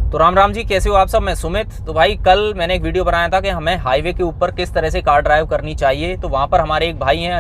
तो राम राम जी, कैसे हो आप सब। मैं सुमित। तो भाई कल मैंने एक वीडियो बनाया था कि हमें हाईवे के ऊपर किस तरह से कार ड्राइव करनी चाहिए। तो वहाँ पर हमारे एक भाई हैं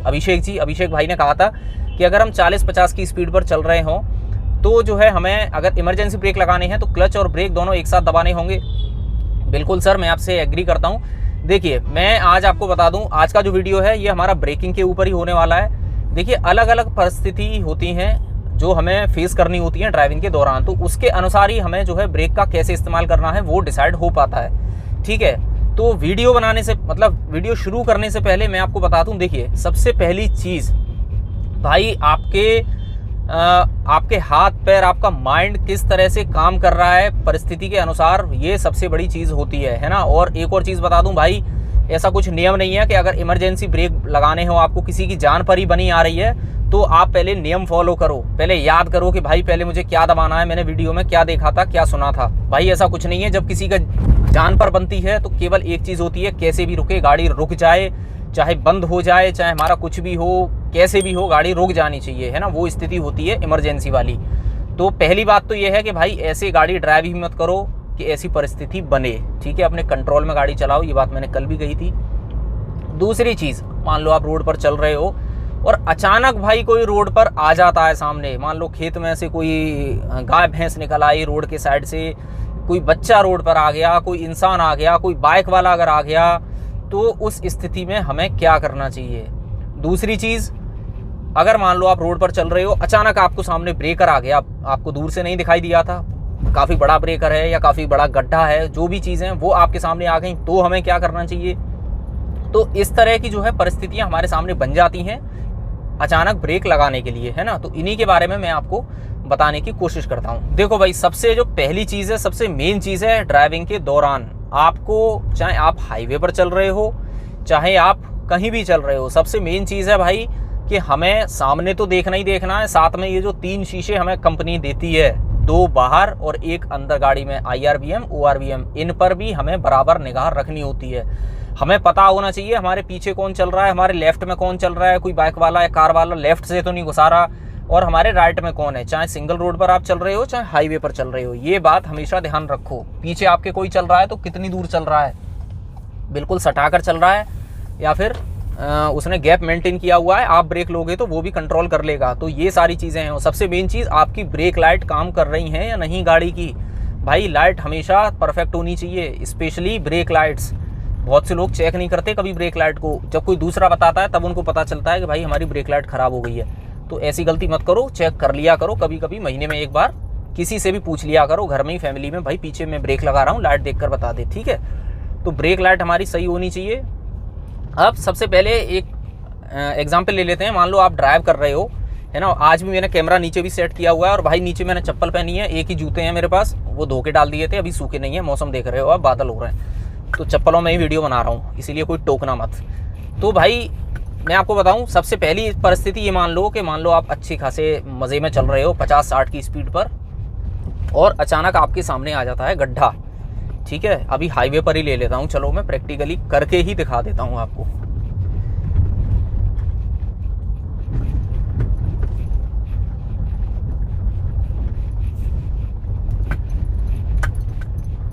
अभिषेक भाई ने कहा था कि अगर हम 40-50 की स्पीड पर चल रहे हों तो जो है हमें अगर इमरजेंसी ब्रेक लगाने हैं तो क्लच और ब्रेक दोनों एक साथ दबाने होंगे। बिल्कुल सर, मैं आपसे एग्री करता हूँ। देखिए, मैं आज आपको बता दूँ, आज का जो वीडियो है ये हमारा ब्रेकिंग के ऊपर ही होने वाला है। देखिए, अलग अलग परिस्थिति होती हैं जो हमें फेस करनी होती है ड्राइविंग के दौरान, तो उसके अनुसार ही हमें जो है ब्रेक का कैसे इस्तेमाल करना है वो डिसाइड हो पाता है। ठीक है, तो वीडियो बनाने से वीडियो शुरू करने से पहले मैं आपको बता दूं, देखिए सबसे पहली चीज़ भाई आपके हाथ पैर, आपका माइंड किस तरह से काम कर रहा है परिस्थिति के अनुसार, ये सबसे बड़ी चीज़ होती है ना। और एक और चीज़ बता दूं भाई, ऐसा कुछ नियम नहीं है कि अगर इमरजेंसी ब्रेक लगाने हो, आपको किसी की जान पर ही बनी आ रही है तो आप पहले नियम फॉलो करो, पहले याद करो कि भाई पहले मुझे क्या दबाना है, मैंने वीडियो में क्या देखा था, क्या सुना था। भाई ऐसा कुछ नहीं है। जब किसी का जान पर बनती है तो केवल एक चीज़ होती है, कैसे भी रुके, गाड़ी रुक जाए, चाहे बंद हो जाए, चाहे हमारा कुछ भी हो, कैसे भी हो, गाड़ी रुक जानी चाहिए, है ना। वो स्थिति होती है इमरजेंसी वाली। तो पहली बात तो ये है कि भाई ऐसे गाड़ी ड्राइव ही मत करो कि ऐसी परिस्थिति बने। ठीक है, अपने कंट्रोल में गाड़ी चलाओ, ये बात मैंने कल भी कही थी। दूसरी चीज़, मान लो आप रोड पर चल रहे हो और अचानक भाई कोई रोड पर आ जाता है सामने, मान लो खेत में से कोई गाय भैंस निकल आई रोड के साइड से, कोई बच्चा रोड पर आ गया, कोई इंसान आ गया, कोई बाइक वाला अगर आ गया, तो उस स्थिति में हमें क्या करना चाहिए। दूसरी चीज़, अगर मान लो आप रोड पर चल रहे हो, अचानक आपको सामने ब्रेकर आ गया, आपको दूर से नहीं दिखाई दिया था, काफ़ी बड़ा ब्रेकर है या काफ़ी बड़ा गड्ढा है, जो भी चीज़ें वो आपके सामने आ गई, तो हमें क्या करना चाहिए। तो इस तरह की जो है परिस्थितियाँ हमारे सामने बन जाती हैं अचानक ब्रेक लगाने के लिए, है ना। तो इन्हीं के बारे में मैं आपको बताने की कोशिश करता हूँ। देखो भाई, सबसे जो पहली चीज़ है, सबसे मेन चीज़ है ड्राइविंग के दौरान, आपको चाहे आप हाईवे पर चल रहे हो, चाहे आप कहीं भी चल रहे हो, सबसे मेन चीज़ है भाई कि हमें सामने तो देखना ही देखना है, साथ में ये जो 3 शीशे हमें कंपनी देती है, 2 बाहर और 1 अंदर गाड़ी में, IRBM ORBM, इन पर भी हमें बराबर निगाह रखनी होती है। हमें पता होना चाहिए हमारे पीछे कौन चल रहा है, हमारे लेफ्ट में कौन चल रहा है, कोई बाइक वाला या कार वाला लेफ्ट से तो नहीं घुसा रहा, और हमारे राइट में कौन है, चाहे सिंगल रोड पर आप चल रहे हो चाहे हाईवे पर चल रहे हो। ये बात हमेशा ध्यान रखो। पीछे आपके कोई चल रहा है तो कितनी दूर चल रहा है, बिल्कुल सटाकर चल रहा है या फिर उसने गैप मेंटेन किया हुआ है, आप ब्रेक लोगे तो वो भी कंट्रोल कर लेगा। तो ये सारी चीज़ें हैं। और सबसे मेन चीज़, आपकी ब्रेक लाइट काम कर रही हैं या नहीं गाड़ी की। भाई लाइट हमेशा परफेक्ट होनी चाहिए, स्पेशली ब्रेक लाइट्स। बहुत से लोग चेक नहीं करते कभी ब्रेक लाइट को, जब कोई दूसरा बताता है तब उनको पता चलता है कि भाई हमारी ब्रेक लाइट ख़राब हो गई है। तो ऐसी गलती मत करो, चेक कर लिया करो कभी कभी, महीने में एक बार किसी से भी पूछ लिया करो, घर में ही फैमिली में, भाई पीछे मैं ब्रेक लगा रहा हूँ, लाइट देखकर बता दे। ठीक है, तो ब्रेक लाइट हमारी सही होनी चाहिए। अब सबसे पहले एक एग्जाम्पल ले लेते हैं। मान लो आप ड्राइव कर रहे हो, है ना। आज भी मैंने कैमरा नीचे भी सेट किया हुआ है और भाई नीचे मैंने चप्पल पहनी है, एक ही जूते हैं मेरे पास, वो धो के डाल दिए थे, अभी सूखे नहीं है, मौसम देख रहे हो आप, बादल हो रहे हैं, तो चप्पलों में ही वीडियो बना रहा हूँ, इसीलिए कोई टोकना मत। तो भाई मैं आपको बताऊँ, सबसे पहली परिस्थिति ये मान लो आप अच्छे खासे मज़े में चल रहे हो 50-60 की स्पीड पर, और अचानक आपके सामने आ जाता है गड्ढा। ठीक है, अभी हाईवे पर ही ले लेता हूँ, चलो मैं प्रैक्टिकली करके ही दिखा देता हूँ आपको।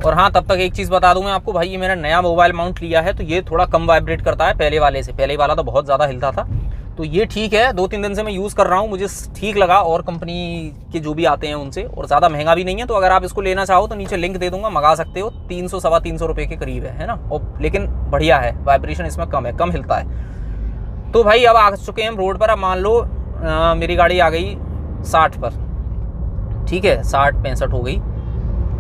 और हाँ, तब तक एक चीज़ बता दूं मैं आपको भाई, ये मेरा नया मोबाइल माउंट लिया है तो ये थोड़ा कम वाइब्रेट करता है पहले वाले से। पहले वाला तो बहुत ज़्यादा हिलता था, तो ये ठीक है। 2-3 दिन से मैं यूज़ कर रहा हूँ, मुझे ठीक लगा, और कंपनी के जो भी आते हैं उनसे, और ज़्यादा महंगा भी नहीं है। तो अगर आप इसको लेना चाहो तो नीचे लिंक दे दूंगा, मंगा सकते हो। 300-325 रुपये के करीब है ना। और लेकिन बढ़िया है, वाइब्रेशन इसमें कम है, कम हिलता है। तो भाई अब आ चुके हैं हम रोड पर। अब मान लो मेरी गाड़ी आ गई 60 पर, ठीक है, 60-65 हो गई,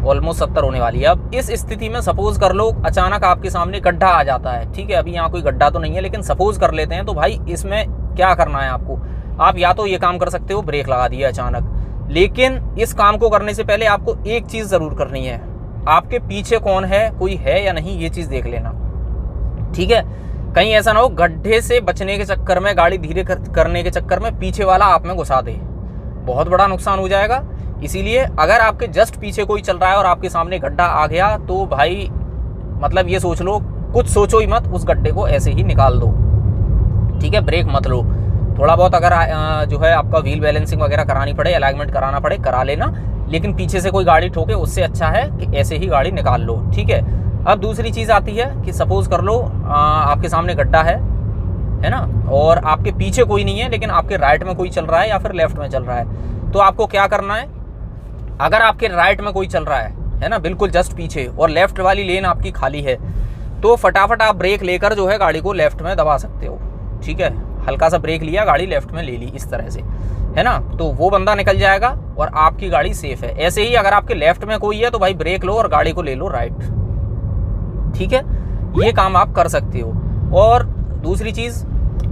ऑलमोस्ट 70 होने वाली है। अब इस स्थिति में सपोज कर लो अचानक आपके सामने गड्ढा आ जाता है। ठीक है, अभी यहाँ कोई गड्ढा तो नहीं है, लेकिन सपोज कर लेते हैं। तो भाई इसमें क्या करना है आपको, आप या तो ये काम कर सकते हो, ब्रेक लगा दिया अचानक, लेकिन इस काम को करने से पहले आपको एक चीज़ ज़रूर करनी है, आपके पीछे कौन है, कोई है या नहीं, ये चीज़ देख लेना। ठीक है, कहीं ऐसा ना हो गड्ढे से बचने के चक्कर में, गाड़ी धीरे करने के चक्कर में पीछे वाला आप में घुसा दे, बहुत बड़ा नुकसान हो जाएगा। इसीलिए अगर आपके जस्ट पीछे कोई चल रहा है और आपके सामने गड्ढा आ गया तो भाई मतलब ये सोच लो, कुछ सोचो ही मत, उस गड्ढे को ऐसे ही निकाल दो। ठीक है, ब्रेक मत लो। थोड़ा बहुत अगर जो है आपका व्हील बैलेंसिंग वगैरह करानी पड़े, अलाइनमेंट कराना पड़े, करा लेना, लेकिन पीछे से कोई गाड़ी ठोके उससे अच्छा है कि ऐसे ही गाड़ी निकाल लो, ठीक है। अब दूसरी चीज़ आती है कि सपोज़ कर लो आपके सामने गड्ढा है ना, और आपके पीछे कोई नहीं है लेकिन आपके राइट में कोई चल रहा है या फिर लेफ्ट में चल रहा है। तो आपको क्या करना है, अगर आपके राइट में कोई चल रहा है ना, बिल्कुल जस्ट पीछे, और लेफ्ट वाली लेन आपकी खाली है, तो फटाफट आप ब्रेक लेकर जो है गाड़ी को लेफ्ट में दबा सकते हो, ठीक है। हल्का सा ब्रेक लिया, गाड़ी लेफ्ट में ले ली इस तरह से, है ना, तो वो बंदा निकल जाएगा और आपकी गाड़ी सेफ है। ऐसे ही अगर आपके लेफ्ट में कोई है तो भाई ब्रेक लो और गाड़ी को ले लो राइट, ठीक है। ये काम आप कर सकते हो। और दूसरी चीज़,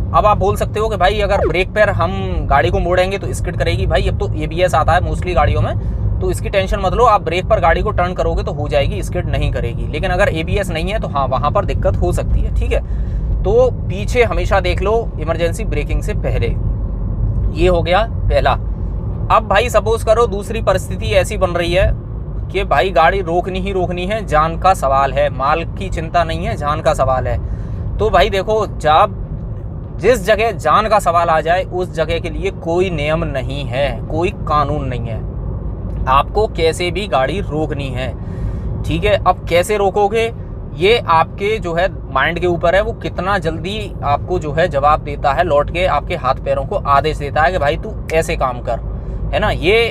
अब आप बोल सकते हो कि भाई अगर ब्रेक पर हम गाड़ी को मोड़ेंगे तो स्किड करेगी। भाई अब तो ABS आता है मोस्टली गाड़ियों में, तो इसकी टेंशन मत लो, आप ब्रेक पर गाड़ी को टर्न करोगे तो हो जाएगी, स्किड नहीं करेगी। लेकिन अगर ABS नहीं है तो हाँ, वहाँ पर दिक्कत हो सकती है, ठीक है। तो पीछे हमेशा देख लो इमरजेंसी ब्रेकिंग से पहले। ये हो गया पहला। अब भाई सपोज करो दूसरी परिस्थिति ऐसी बन रही है कि भाई गाड़ी रोकनी ही रोकनी है, जान का सवाल है, माल की चिंता नहीं है, जान का सवाल है। तो भाई देखो, जब जिस जगह जान का सवाल आ जाए उस जगह के लिए कोई नियम नहीं है, कोई कानून नहीं है, आपको कैसे भी गाड़ी रोकनी है, ठीक है। अब कैसे रोकोगे ये आपके जो है माइंड के ऊपर है, वो कितना जल्दी आपको जो है जवाब देता है, लौट के आपके हाथ पैरों को आदेश देता है कि भाई तू ऐसे काम कर, है ना। ये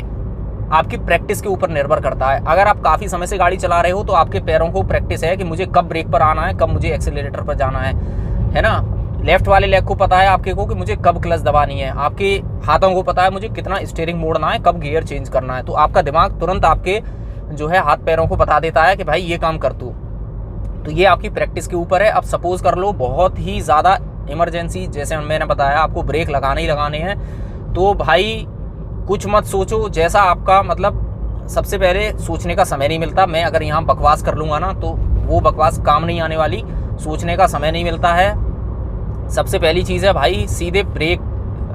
आपकी प्रैक्टिस के ऊपर निर्भर करता है। अगर आप काफ़ी समय से गाड़ी चला रहे हो तो आपके पैरों को प्रैक्टिस है कि मुझे कब ब्रेक पर आना है, कब मुझे एक्सीलरेटर पर जाना है ना। लेफ्ट वाले लेग को पता है आपके को कि मुझे कब क्लच दबानी है, आपके हाथों को पता है मुझे कितना स्टीयरिंग मोड़ना है, कब गियर चेंज करना है। तो आपका दिमाग तुरंत आपके जो है हाथ पैरों को बता देता है कि भाई ये काम कर तू। तो ये आपकी प्रैक्टिस के ऊपर है। अब सपोज कर लो बहुत ही ज़्यादा इमरजेंसी, जैसे मैंने बताया आपको ब्रेक लगाने ही लगाने हैं, तो भाई कुछ मत सोचो, जैसा आपका मतलब सबसे पहले सोचने का समय नहीं मिलता। मैं अगर यहाँ बकवास कर लूँगा ना तो वो बकवास काम नहीं आने वाली, सोचने का समय नहीं मिलता है। सबसे पहली चीज़ है भाई सीधे ब्रेक,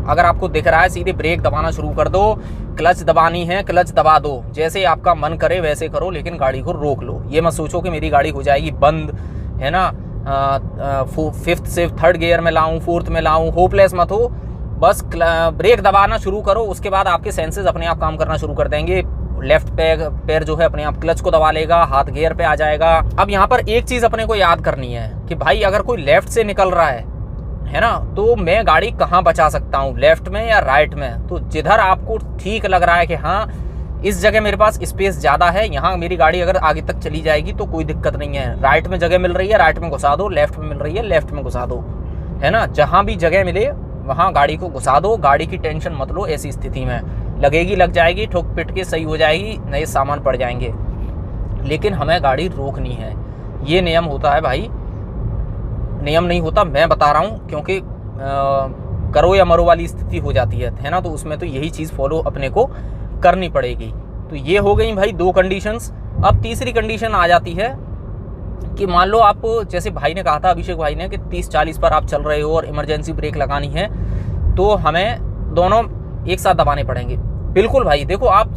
अगर आपको दिख रहा है सीधे ब्रेक दबाना शुरू कर दो। क्लच दबानी है क्लच दबा दो, जैसे आपका मन करे वैसे करो, लेकिन गाड़ी को रोक लो। ये मत सोचो कि मेरी गाड़ी हो जाएगी बंद, है ना, 5th से 3rd गियर में लाऊं, 4th में लाऊं, होपलेस मत हो, बस ब्रेक दबाना शुरू करो। उसके बाद आपके सेंसेस अपने आप काम करना शुरू कर देंगे। लेफ्ट पैर जो है अपने आप क्लच को दबा लेगा, हाथ गियर पे आ जाएगा। अब यहाँ पर एक चीज़ अपने को याद करनी है कि भाई अगर कोई लेफ्ट से निकल रहा है ना, तो मैं गाड़ी कहाँ बचा सकता हूँ, लेफ्ट में या राइट में। तो जिधर आपको ठीक लग रहा है कि हाँ इस जगह मेरे पास स्पेस ज़्यादा है, यहाँ मेरी गाड़ी अगर आगे तक चली जाएगी तो कोई दिक्कत नहीं है, राइट में जगह मिल रही है राइट में घुसा दो, लेफ्ट में मिल रही है लेफ्ट में घुसा दो, है ना। जहाँ भी जगह मिले वहाँ गाड़ी को घुसा दो, गाड़ी की टेंशन मत लो। ऐसी स्थिति में लगेगी लग जाएगी, ठोक पिट के सही हो जाएगी, नए सामान पड़ जाएंगे, लेकिन हमें गाड़ी रोकनी है। ये नियम होता है भाई, नियम नहीं होता, मैं बता रहा हूँ, क्योंकि करो या मरो वाली स्थिति हो जाती है ना। तो उसमें तो यही चीज़ फॉलो अपने को करनी पड़ेगी। तो ये हो गई भाई 2 कंडीशंस। अब तीसरी कंडीशन आ जाती है कि मान लो आप, जैसे भाई ने कहा था, अभिषेक भाई ने, कि 30-40 पर आप चल रहे हो और इमरजेंसी ब्रेक लगानी है, तो हमें दोनों एक साथ दबाने पड़ेंगे। बिल्कुल भाई, देखो आप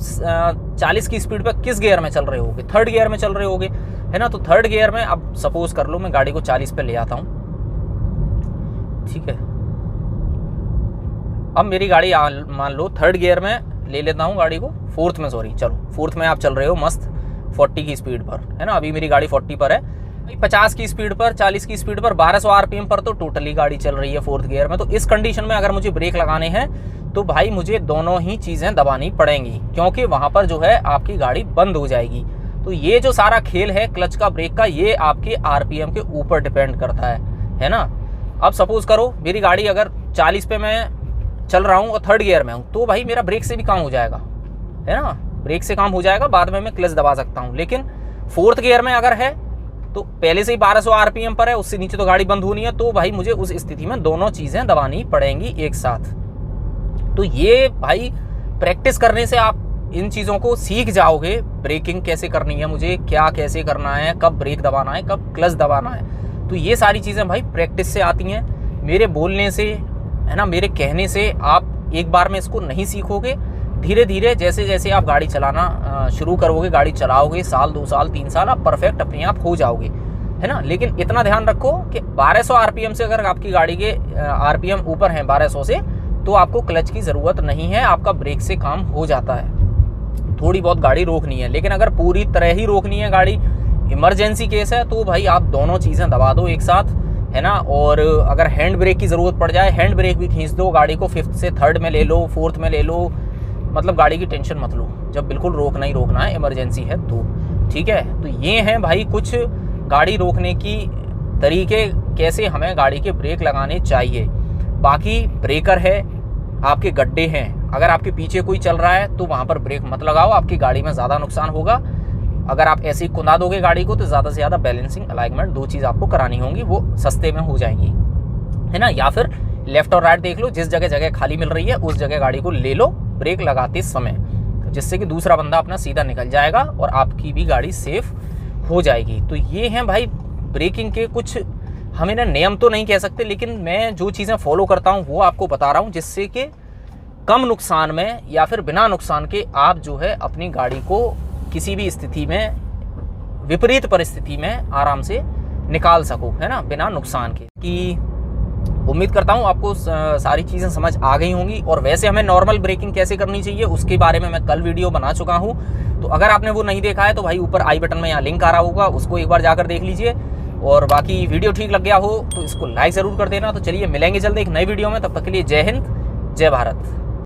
40 की स्पीड पर किस गियर में चल रहे होगे, 3rd गियर में चल रहे होगे, है ना। तो 3rd गियर में अब सपोज कर लो मैं गाड़ी को 40 पे ले आता हूँ, ठीक है। अब मेरी गाड़ी मान लो 3rd गियर में ले लेता हूँ गाड़ी को, 4th में, सॉरी, चलो 4th में आप चल रहे हो मस्त 40 की स्पीड पर, है ना। अभी मेरी गाड़ी 40 पर है, 50 की स्पीड पर, 40 की स्पीड पर, 1200 RPM पर तो टोटली गाड़ी चल रही है 4th गियर में। तो इस कंडीशन में अगर मुझे ब्रेक लगाने हैं तो भाई मुझे दोनों ही चीज़ें दबानी पड़ेंगी, क्योंकि वहाँ पर जो है आपकी गाड़ी बंद हो जाएगी। तो ये जो सारा खेल है क्लच का, ब्रेक का, ये आपके RPM के ऊपर डिपेंड करता है ना। अब सपोज करो मेरी गाड़ी अगर 40 पे मैं चल रहा हूँ और 3rd गियर में हूँ, तो भाई मेरा ब्रेक से भी काम हो जाएगा, है ना, ब्रेक से काम हो जाएगा, बाद में मैं क्लच दबा सकता हूँ। लेकिन 4th गियर में अगर है तो पहले से ही 1200 RPM पर है, उससे नीचे तो गाड़ी बंद होनी है, तो भाई मुझे उस स्थिति में दोनों चीज़ें दबानी पड़ेंगी एक साथ। तो ये भाई प्रैक्टिस करने से आप इन चीज़ों को सीख जाओगे, ब्रेकिंग कैसे करनी है, मुझे क्या कैसे करना है, कब ब्रेक दबाना है, कब क्लच दबाना है। तो ये सारी चीज़ें भाई प्रैक्टिस से आती हैं, मेरे बोलने से, है ना, मेरे कहने से आप एक बार में इसको नहीं सीखोगे। धीरे धीरे जैसे जैसे आप गाड़ी चलाना शुरू करोगे, गाड़ी चलाओगे, साल 2 साल 3 साल, आप परफेक्ट अपने आप हो जाओगे, है ना। लेकिन इतना ध्यान रखो कि 1200 RPM से अगर आपकी गाड़ी के RPM ऊपर हैं 1200 से, तो आपको क्लच की ज़रूरत नहीं है, आपका ब्रेक से काम हो जाता है। थोड़ी बहुत गाड़ी रोकनी है। लेकिन अगर पूरी तरह ही रोकनी है गाड़ी, इमरजेंसी केस है, तो भाई आप दोनों चीज़ें दबा दो एक साथ, है ना। और अगर हैंड ब्रेक की ज़रूरत पड़ जाए, हैंड ब्रेक भी खींच दो, गाड़ी को 5th से 3rd में ले लो, 4th में ले लो, मतलब गाड़ी की टेंशन मत लो, जब बिल्कुल रोकना ही रोकना है, इमरजेंसी है तो, ठीक है। तो ये हैं भाई कुछ गाड़ी रोकने की तरीके, कैसे हमें गाड़ी के ब्रेक लगाने चाहिए। बाकी ब्रेकर है, आपके गड्ढे हैं, अगर आपके पीछे कोई चल रहा है तो वहाँ पर ब्रेक मत लगाओ, आपकी गाड़ी में ज़्यादा नुकसान होगा। अगर आप ऐसे ही कुंदा दोगे गाड़ी को तो ज़्यादा से ज़्यादा बैलेंसिंग, अलाइनमेंट 2 चीज़ आपको करानी होंगी, वो सस्ते में हो जाएंगी, है ना। या फिर लेफ्ट और राइट देख लो, जिस जगह जगह खाली मिल रही है उस जगह गाड़ी को ले लो ब्रेक लगाते समय, जिससे कि दूसरा बंदा अपना सीधा निकल जाएगा और आपकी भी गाड़ी सेफ हो जाएगी। तो ये हैं भाई ब्रेकिंग के कुछ, हम इन्हें नियम तो नहीं कह सकते, लेकिन मैं जो चीज़ें फॉलो करता हूँ वो आपको बता रहा हूँ, जिससे कि कम नुकसान में या फिर बिना नुकसान के आप जो है अपनी गाड़ी को किसी भी स्थिति में, विपरीत परिस्थिति में आराम से निकाल सको, है ना, बिना नुकसान के। कि उम्मीद करता हूँ आपको सारी चीज़ें समझ आ गई होंगी। और वैसे हमें नॉर्मल ब्रेकिंग कैसे करनी चाहिए उसके बारे में मैं कल वीडियो बना चुका हूँ, तो अगर आपने वो नहीं देखा है तो भाई ऊपर आई बटन में यहाँ लिंक आ रहा होगा, उसको एक बार जाकर देख लीजिए। और बाकी वीडियो ठीक लग गया हो तो इसको लाइक ज़रूर कर देना। तो चलिए मिलेंगे जल्द एक नई वीडियो में, तब तक के लिए जय हिंद, जय भारत।